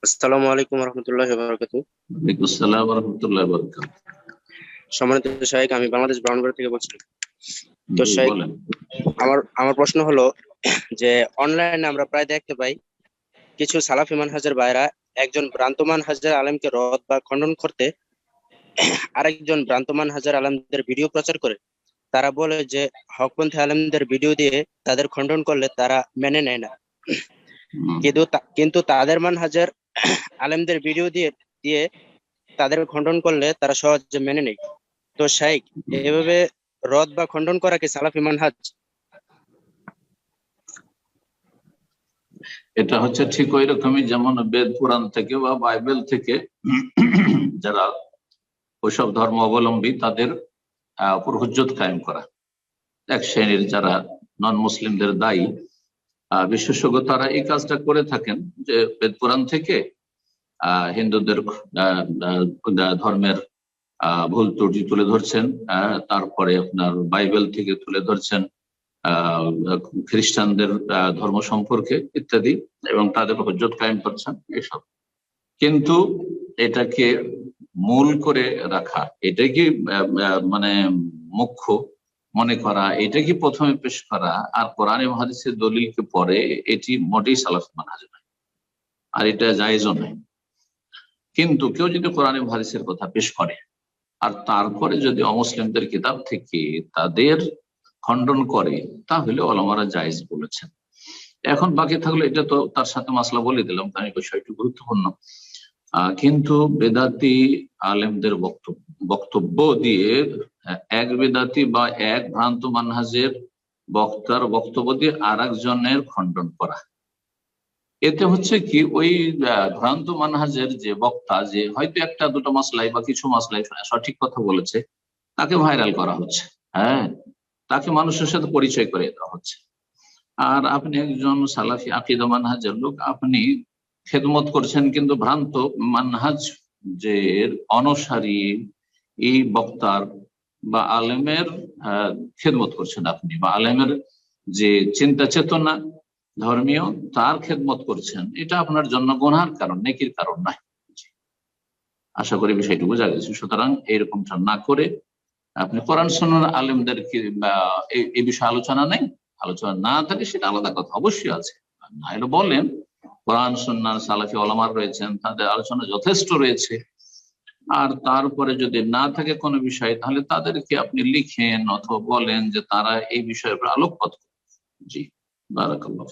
আসসালামু আলাইকুম রহমতুল্লাহ বারাকাতু। ওয়ালাইকুম আসসালাম ওয়া রাহমাতুল্লাহি ওয়া বারাকাতুহু। সম্মানিত শাইখ, আমি বাংলাদেশ ব্রাউনবাড়ি থেকে বলছি। তো জি শাইখ, বলেন। আমার আমার প্রশ্ন হলো যে অনলাইনে আমরা প্রায় দেখতে পাই কিছু সালাফি মানহাজের ভাইরা একজন ভ্রান্ত মানহাজের আলেমকে রদ বা খণ্ডন করতে আরেকজন ভ্রান্ত মানহাজের আলেমদের ভিডিও প্রচার করে। তারা বলে যে হকপন্থী আলেমদের ভিডিও দিয়ে তাদের খণ্ডন করলে তারা মেনে নেয় না, হুম, কিন্তু তাদের মানহাজের আলেমদের ভিডিও দিয়ে দিয়ে তাদের খণ্ডন করলে তারা সহজে মেনে নেয়। তো শাইখ, হুম। এভাবে রদ বা খণ্ডন করা কি সালাফি মানহাজ? এটা হচ্ছে ঠিক ওই রকমই যেমন বেদ পুরাণ থেকে বা বাইবেল থেকে যারা ওইসব ধর্ম অবলম্বী তাদের উপর হুজ্জত কায়েম করা। এক শ্রেণীর যারা নন মুসলিমদের দায়ী বিশেষজ্ঞ তারা এই কাজটা করে থাকেন, যে বেদ পুরাণ থেকে হিন্দুদের ধর্মের ভুল ত্রুটি তুলে ধরছেন। তারপরে আপনার বাইবেল থেকে তুলে ধরছেন আহ খ্রিস্টানদের ধর্ম সম্পর্কে ইত্যাদি, এবং তাদের হুজ্জত কায়েম করছেন এসব। কিন্তু এটাকে মূল করে রাখা, এটা কি মানে মুখ্য মনে করা, এটা কি প্রথমে পেশ করা আর কোরআন এবং হাদিসের দলিলকে পরে, এটি মোটেই সালাফি মানহাজ নয়, আর এটা জায়েজও নয়। কিন্তু কেউ যদি কোরআন এবং হাদিসের কথা পেশ করে আর তারপরে যদি অমুসলিমদের কিতাব থেকে তাদের খণ্ডন করে, তাহলে ওলামারা জায়েজ বলেছেন। এখন বাকি থাকলো, এটা তো তার সাথে মাসলা বলে দিলাম, কারণ এই বিষয়টি গুরুত্বপূর্ণ। কিন্তু বেদাতি আলেমদের বক্তব্য দিয়ে এক বেদাতি বা এক ভ্রান্ত মানহাজের বক্তার বক্তব্য দিয়ে আর একজনের খণ্ডন করা, এতে হচ্ছে কি ওই ভ্রান্ত মানহাজের যে বক্তা, যে হয়তো একটা দুটো মাসলাই বা কিছু মাসলাই সঠিক কথা বলেছে, তাকে ভাইরাল করা হচ্ছে। হ্যাঁ, তাকে মানুষের সাথে পরিচয় করে দেওয়া হচ্ছে। আর আপনি একজন সালাফি আকীদা মানহাজের লোক, আপনি খেদমত করছেন, কিন্তু ভ্রান্ত মানহাজ যে অনুসারী এই বক্তার বা আলেমের খেদমত করছেন আপনি, বা আলেমের যে চিন্তা চেতনা ধর্মীয় তার খেদমত করছেন, এটা আপনার জন্য গুনাহর কারণ, নেকির কারণ নয়। আশা করি বিষয়টি বোঝা গেছে। সুতরাং এরকমটা না করে আপনি কোরআন সুন্নাহর আলেমদেরকে এই বিষয়ে আলোচনা নেই, আলোচনা না থাকে সেটা আলাদা কথা, অবশ্যই আছে। না হলে বলেন কোরআন সুন্নাহর সালাফি ওলামার রয়েছেন, তাদের আলোচনা যথেষ্ট রয়েছে। আর তারপরে যদি না থাকে কোনো বিষয়, তাহলে তাদেরকে আপনি লিখেন অথবা বলেন যে তারা এই বিষয়ের উপর আলোকপাত করেন। জি, বারাকাল্লাহ।